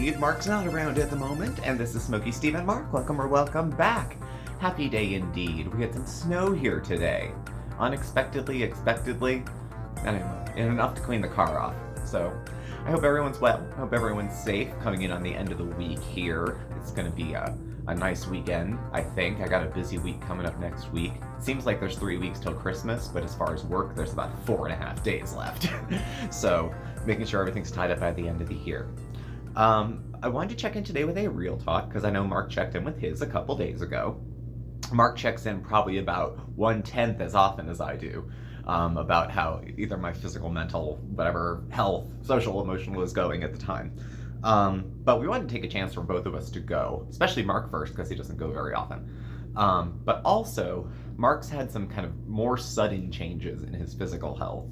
Steve. Mark's not around at the moment, and this is Smokeysteveandmarc. Welcome or welcome back. Happy day indeed. We had some snow here today. Unexpectedly, expectedly, anyway, enough to clean the car off. So, I hope everyone's well. I hope everyone's safe coming in on the end of the week here. It's going to be a nice weekend, I think. I got a busy week coming up next week. Seems like there's 3 weeks till Christmas, but as far as work, there's about 4.5 days left. So, making sure everything's tied up by the end of the year. I wanted to check in today with a real talk, because I know Mark checked in with his a couple days ago. Mark checks in probably about 1/10 as often as I do, about how either my physical, mental, whatever, health, social, emotional is going at the time. But we wanted to take a chance for both of us to go, especially Mark first, because he doesn't go very often. But also, Mark's had some kind of more sudden changes in his physical health.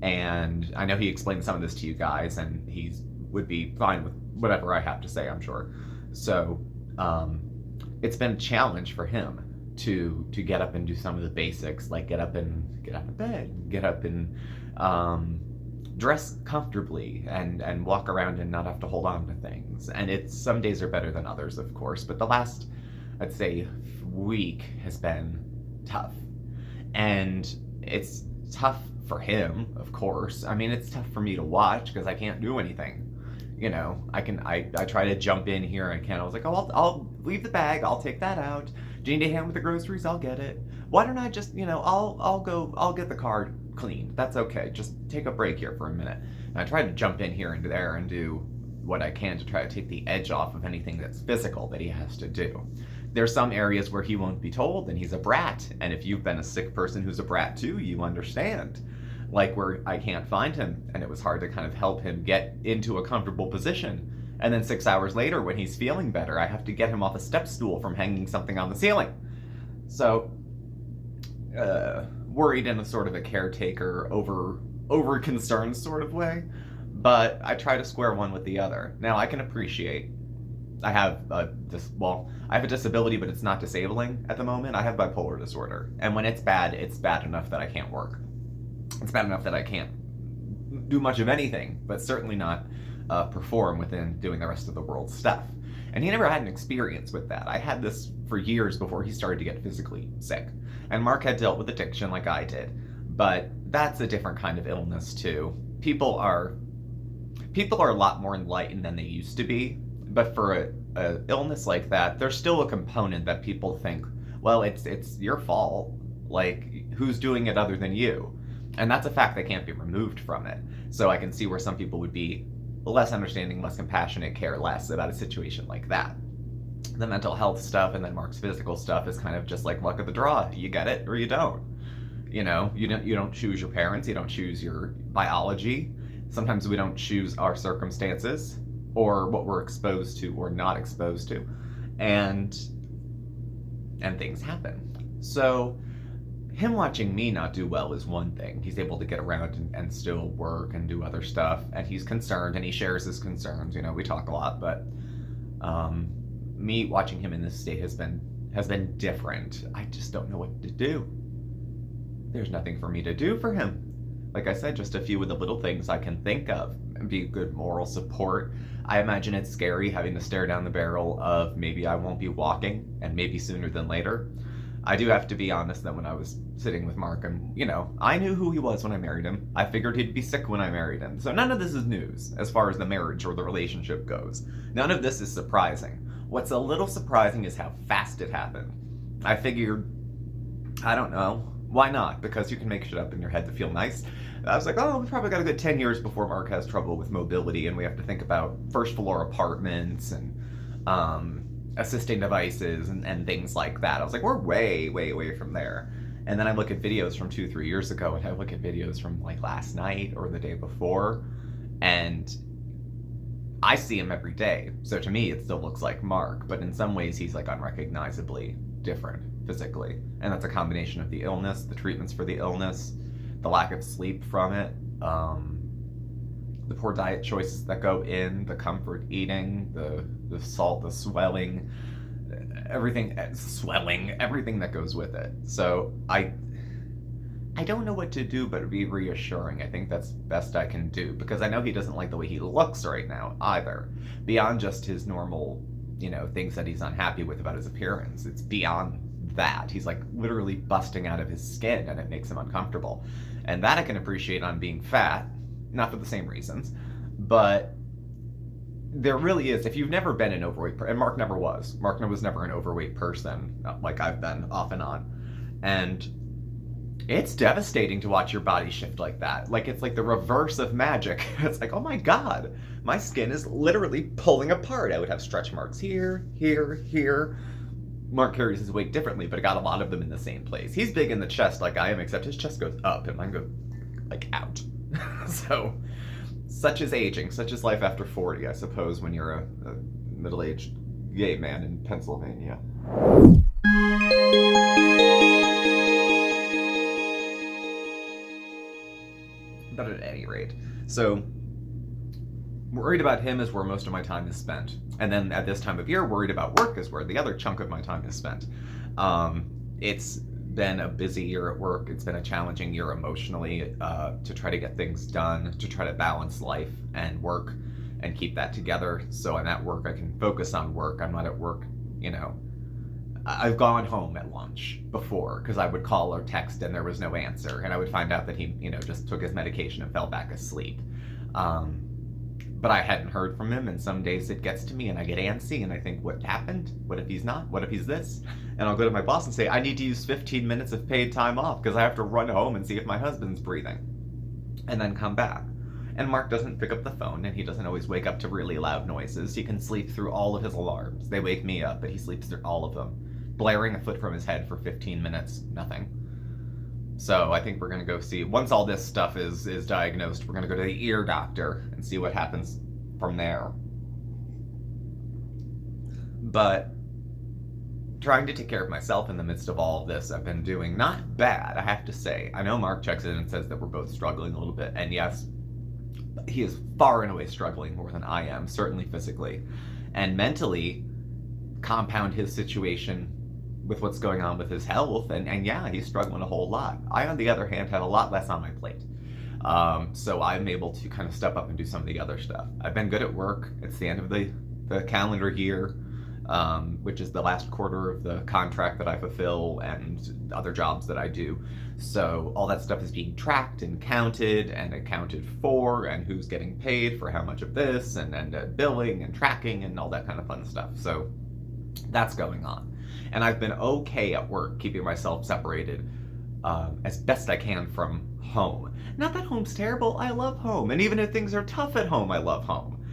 And I know he explained some of this to you guys, and he would be fine with whatever I have to say, I'm sure. So, it's been a challenge for him to get up and do some of the basics, like get up in bed, get up and dress comfortably and walk around and not have to hold on to things. And some days are better than others, of course, but the last, I'd say, week has been tough. And it's tough for him, of course. I mean, it's tough for me to watch because I can't do anything. You know, I try to jump in here. I was like, oh, I'll leave the bag. I'll take that out. Do you need a hand with the groceries? I'll get it. Why don't I just, I'll get the car cleaned. That's okay. Just take a break here for a minute. And I try to jump in here and there and do what I can to try to take the edge off of anything that's physical that he has to do. There's some areas where he won't be told and he's a brat. And if you've been a sick person who's a brat too, you understand. Like where I can't find him, and it was hard to kind of help him get into a comfortable position. And then 6 hours later, when he's feeling better, I have to get him off a step stool from hanging something on the ceiling. So, worried in a sort of a caretaker, over concerned sort of way, but I try to square one with the other. Now, I can appreciate I have a disability, but it's not disabling at the moment. I have bipolar disorder, and when it's bad enough that I can't work. It's bad enough that I can't do much of anything, but certainly not perform within doing the rest of the world's stuff. And he never had an experience with that. I had this for years before he started to get physically sick. And Mark had dealt with addiction like I did, but that's a different kind of illness too. People are a lot more enlightened than they used to be, but for a illness like that, there's still a component that people think, well, it's your fault. Like, who's doing it other than you? And that's a fact that can't be removed from it. So I can see where some people would be less understanding, less compassionate, care less about a situation like that. The mental health stuff and then Mark's physical stuff is kind of just like luck of the draw. You get it or you don't. You know, you don't choose your parents, you don't choose your biology. Sometimes we don't choose our circumstances or what we're exposed to or not exposed to. And things happen. So him watching me not do well is one thing. He's able to get around and still work and do other stuff, and he's concerned and he shares his concerns. You know, we talk a lot, but me watching him in this state has been different. I just don't know what to do. There's nothing for me to do for him. Like I said, just a few of the little things I can think of and be good moral support. I imagine it's scary having to stare down the barrel of maybe I won't be walking, and maybe sooner than later. I do have to be honest that when I was sitting with Mark, and, I knew who he was when I married him. I figured he'd be sick when I married him. So none of this is news as far as the marriage or the relationship goes. None of this is surprising. What's a little surprising is how fast it happened. I figured, I don't know, why not? Because you can make shit up in your head to feel nice. I was like, oh, we probably got a good 10 years before Mark has trouble with mobility, and we have to think about first floor apartments and assisting devices and things like that. I was like, we're way, way, way from there. And then I look at videos from 2-3 years ago, and I look at videos from like last night or the day before, and I see him every day. So to me, it still looks like Mark, but in some ways he's like unrecognizably different physically. And that's a combination of the illness, the treatments for the illness, the lack of sleep from it, the poor diet choices that go in, the comfort eating, the salt, the swelling, everything that goes with it. So I don't know what to do but be reassuring. I think that's best I can do, because I know he doesn't like the way he looks right now either. Beyond just his normal, things that he's unhappy with about his appearance. It's beyond that. He's like literally busting out of his skin and it makes him uncomfortable. And that I can appreciate on being fat, not for the same reasons, but there really is. If you've never been an overweight person, and Mark never was. Mark was never an overweight person like I've been off and on. And it's devastating to watch your body shift like that. Like, it's like the reverse of magic. It's like, oh my God, my skin is literally pulling apart. I would have stretch marks here, here, here. Mark carries his weight differently, but I got a lot of them in the same place. He's big in the chest like I am, except his chest goes up and mine goes like out. So, such is aging, such is life after 40, I suppose, when you're a middle-aged gay man in Pennsylvania. But at any rate, so worried about him is where most of my time is spent. And then at this time of year, worried about work is where the other chunk of my time is spent. It's been a busy year at work. It's been a challenging year emotionally to try to get things done, to try to balance life and work and keep that together. So I'm at work, I can focus on work. I'm not at work, I've gone home at lunch before because I would call or text and there was no answer, and I would find out that he, just took his medication and fell back asleep. But I hadn't heard from him, and some days it gets to me and I get antsy and I think, what happened? What if he's not? What if he's this? And I'll go to my boss and say, I need to use 15 minutes of paid time off because I have to run home and see if my husband's breathing, and then come back. And Mark doesn't pick up the phone, and he doesn't always wake up to really loud noises. He can sleep through all of his alarms. They wake me up, but he sleeps through all of them. Blaring a foot from his head for 15 minutes, nothing. So I think we're going to go see, once all this stuff is diagnosed, we're going to go to the ear doctor and see what happens from there. But trying to take care of myself in the midst of all of this, I've been doing not bad, I have to say. I know Mark checks in and says that we're both struggling a little bit, and yes, he is far and away struggling more than I am, certainly physically. And mentally, compound his situation with what's going on with his health, and yeah, he's struggling a whole lot. I, on the other hand, have a lot less on my plate. So I'm able to kind of step up and do some of the other stuff. I've been good at work. It's the end of the calendar year, which is the last quarter of the contract that I fulfill and other jobs that I do. So all that stuff is being tracked and counted and accounted for, and who's getting paid for how much of this, and billing and tracking and all that kind of fun stuff. So that's going on. And I've been okay at work, keeping myself separated as best I can from home. Not that home's terrible, I love home. And even if things are tough at home, I love home.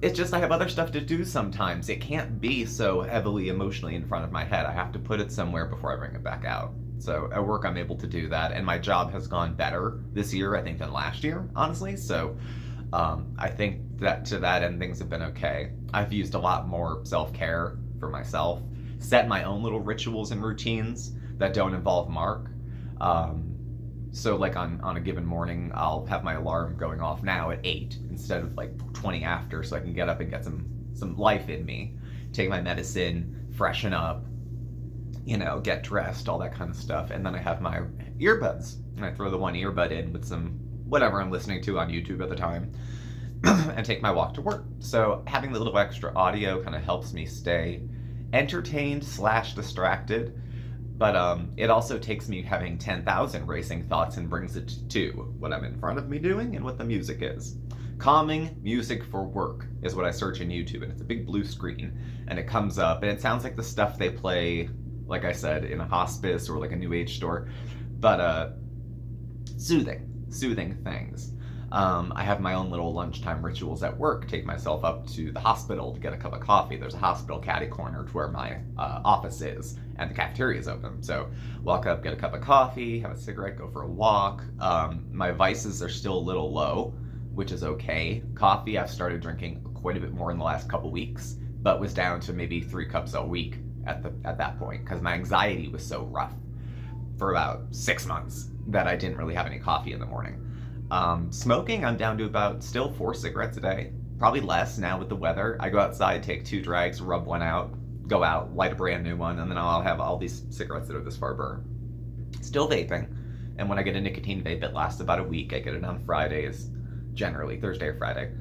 It's just I have other stuff to do sometimes. It can't be so heavily emotionally in front of my head. I have to put it somewhere before I bring it back out. So at work, I'm able to do that. And my job has gone better this year, I think, than last year, honestly. So I think that to that end, things have been okay. I've used a lot more self-care for myself. Set my own little rituals and routines that don't involve Mark. So like on a given morning, I'll have my alarm going off now at 8 instead of like 20 after, so I can get up and get some life in me. Take my medicine, freshen up, get dressed, all that kind of stuff. And then I have my earbuds, and I throw the one earbud in with some whatever I'm listening to on YouTube at the time, and take my walk to work. So having the little extra audio kind of helps me stay entertained / distracted, but it also takes me having 10,000 racing thoughts and brings it to what I'm in front of me doing and what the music is. Calming music for work is what I search in YouTube, and it's a big blue screen, and it comes up, and it sounds like the stuff they play, like I said, in a hospice or like a new age store, but soothing things. I have my own little lunchtime rituals at work. Take myself up to the hospital to get a cup of coffee. There's a hospital catty corner to where my office is, and the cafeteria is open. So walk up, get a cup of coffee, have a cigarette, go for a walk. My vices are still a little low, which is okay. Coffee, I've started drinking quite a bit more in the last couple weeks, but was down to maybe 3 cups a week at that point, because my anxiety was so rough for about 6 months that I didn't really have any coffee in the morning. Smoking, I'm down to about still 4 cigarettes a day. Probably less now with the weather. I go outside, take 2 drags, rub one out, go out, light a brand new one, and then I'll have all these cigarettes that are this far burn. Still vaping. And when I get a nicotine vape, it lasts about a week. I get it on Fridays, generally Thursday or Friday,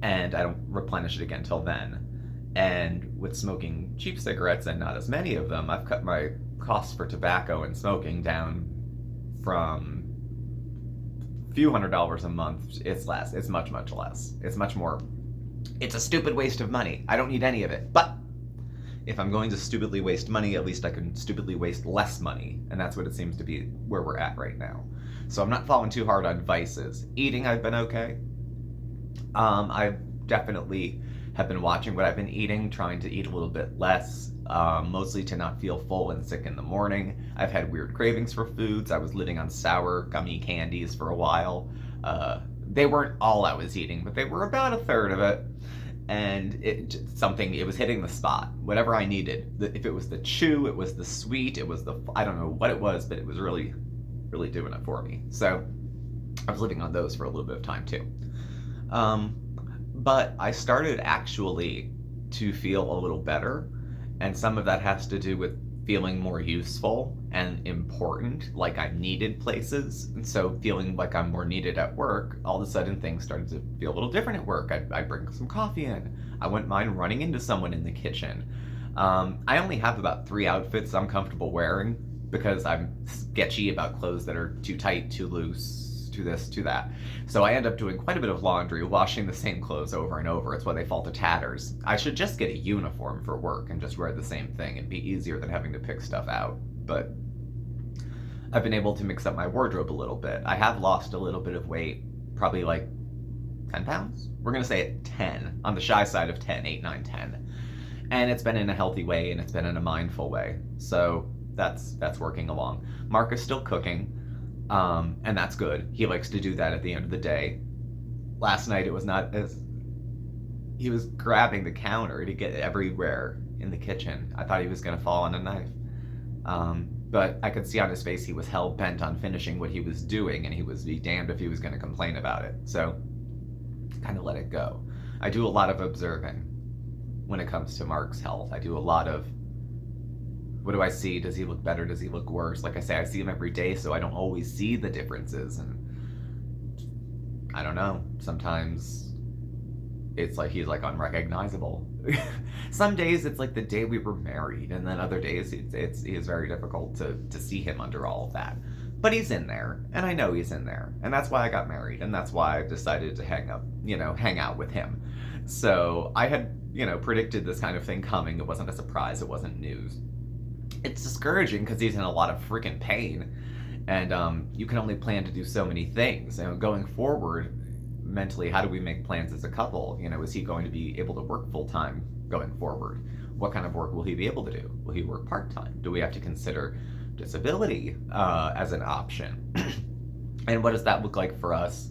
and I don't replenish it again till then. And with smoking cheap cigarettes and not as many of them, I've cut my costs for tobacco and smoking down from a few $100s a month. It's less. It's much, much less. It's much more. It's a stupid waste of money. I don't need any of it. But if I'm going to stupidly waste money, at least I can stupidly waste less money. And that's what it seems to be where we're at right now. So I'm not falling too hard on vices. Eating, I've been okay. I definitely have been watching what I've been eating, trying to eat a little bit less, mostly to not feel full and sick in the morning. I've had weird cravings for foods. I was living on sour gummy candies for a while. They weren't all I was eating, but they were about a third of it. And it was hitting the spot. Whatever I needed. If it was the chew, it was the sweet, it was I don't know what it was, but it was really, really doing it for me. So I was living on those for a little bit of time too. But I started actually to feel a little better, and some of that has to do with feeling more useful and important, like I needed places. And so feeling like I'm more needed at work, all of a sudden things started to feel a little different at work. I'd bring some coffee in. I wouldn't mind running into someone in the kitchen. I only have about 3 outfits I'm comfortable wearing because I'm sketchy about clothes that are too tight, too loose, too this, too that. So I end up doing quite a bit of laundry, washing the same clothes over and over. It's why they fall to tatters. I should just get a uniform for work and just wear the same thing. It'd be easier than having to pick stuff out. But I've been able to mix up my wardrobe a little bit. I have lost a little bit of weight, probably like 10 pounds? We're going to say 10, on the shy side of 10, 8, 9, 10. And it's been in a healthy way, and it's been in a mindful way. So that's working along. Mark is still cooking. And that's good. He likes to do that at the end of the day. Last night it was not as... He was grabbing the counter to get everywhere in the kitchen. I thought he was going to fall on a knife. But I could see on his face he was hell-bent on finishing what he was doing, and he was be damned if he was going to complain about it. So, kind of let it go. I do a lot of observing when it comes to Mark's health. I do a lot of... What do I see? Does he look better? Does he look worse? Like I say, I see him every day, so I don't always see the differences. And I don't know. Sometimes it's like he's like unrecognizable. Some days it's like the day we were married, and then other days it is very difficult to see him under all of that. But he's in there, and I know he's in there, and that's why I got married, and that's why I decided to hang out with him. So I had, predicted this kind of thing coming. It wasn't a surprise. It wasn't news. It's discouraging because he's in a lot of freaking pain, and you can only plan to do so many things. Going forward, mentally, how do we make plans as a couple? Is he going to be able to work full-time going forward? What kind of work will he be able to do? Will he work part-time? Do we have to consider disability as an option? And what does that look like for us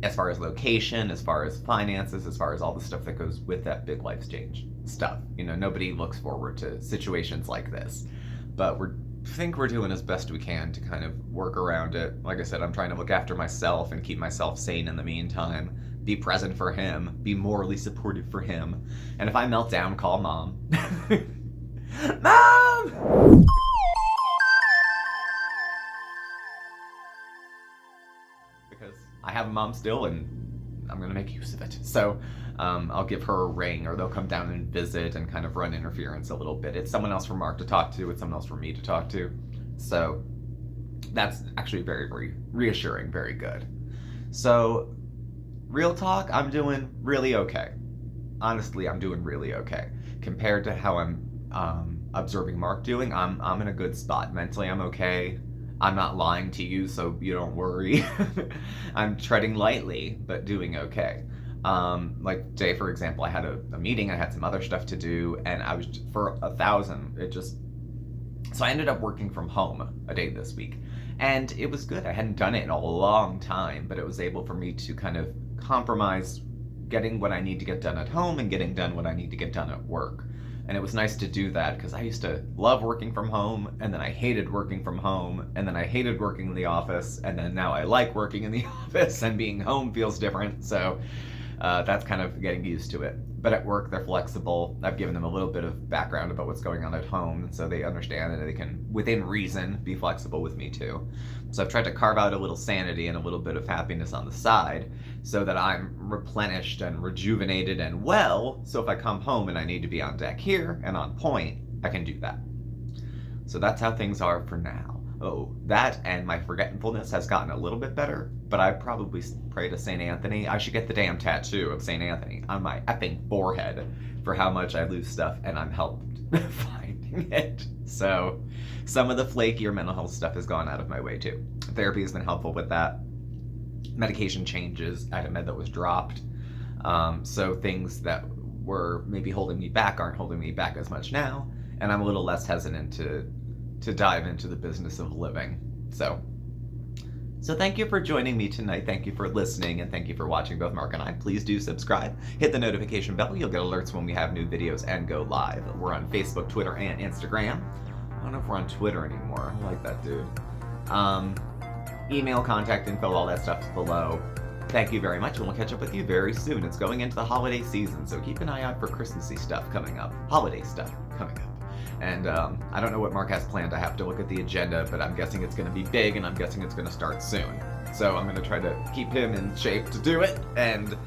as far as location, as far as finances, as far as all the stuff that goes with that big life change stuff? Nobody looks forward to situations like this, but we think we're doing as best we can to kind of work around it. Like I said, I'm trying to look after myself and keep myself sane in the meantime, be present for him, be morally supportive for him, and if I melt down, call Mom. Mom! Because I have a mom still, and I'm going to make use of it. So I'll give her a ring, or they'll come down and visit and kind of run interference a little bit. It's someone else for Mark to talk to. It's someone else for me to talk to. So that's actually very, very reassuring, very good. So real talk, I'm doing really okay. Honestly, I'm doing really okay. Compared to how I'm observing Mark doing, I'm in a good spot. Mentally, I'm okay. I'm not lying to you, so you don't worry. I'm treading lightly, but doing okay. Like today, for example, I had a meeting, I had some other stuff to do, and I was, for 1,000, so I ended up working from home a day this week. And it was good. I hadn't done it in a long time, but it was able for me to kind of compromise getting what I need to get done at home and getting done what I need to get done at work. And it was nice to do that, because I used to love working from home, and then I hated working from home, and then I hated working in the office, and then now I like working in the office, and being home feels different. So That's kind of getting used to it. But at work, they're flexible. I've given them a little bit of background about what's going on at home, so they understand and they can, within reason, be flexible with me too. So I've tried to carve out a little sanity and a little bit of happiness on the side so that I'm replenished and rejuvenated and well, so if I come home and I need to be on deck here and on point, I can do that. So that's how things are for now. Oh, that and my forgetfulness has gotten a little bit better, but I probably pray to St. Anthony. I should get the damn tattoo of St. Anthony on my effing forehead for how much I lose stuff, and I'm helped finding it. So some of the flakier mental health stuff has gone out of my way too. Therapy has been helpful with that. Medication changes. I had a med that was dropped. So things that were maybe holding me back aren't holding me back as much now, and I'm a little less hesitant to dive into the business of living. So thank you for joining me tonight. Thank you for listening, and thank you for watching both Mark and I. Please do subscribe. Hit the notification bell. You'll get alerts when we have new videos and go live. We're on Facebook, Twitter, and Instagram. I don't know if we're on Twitter anymore. I like that dude. Email, contact info, all that stuff is below. Thank you very much, and we'll catch up with you very soon. It's going into the holiday season, so keep an eye out for Christmassy stuff coming up. Holiday stuff coming up. And I don't know what Mark has planned. I have to look at the agenda, but I'm guessing it's going to be big, and I'm guessing it's going to start soon. So I'm going to try to keep him in shape to do it, and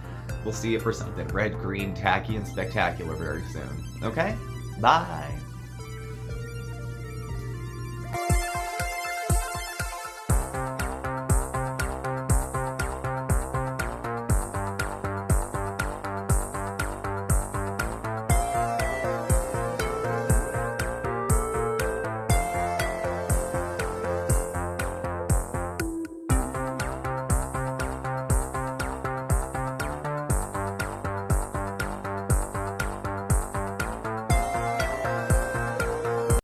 we'll see you for something red, green, tacky, and spectacular very soon. Okay? Bye!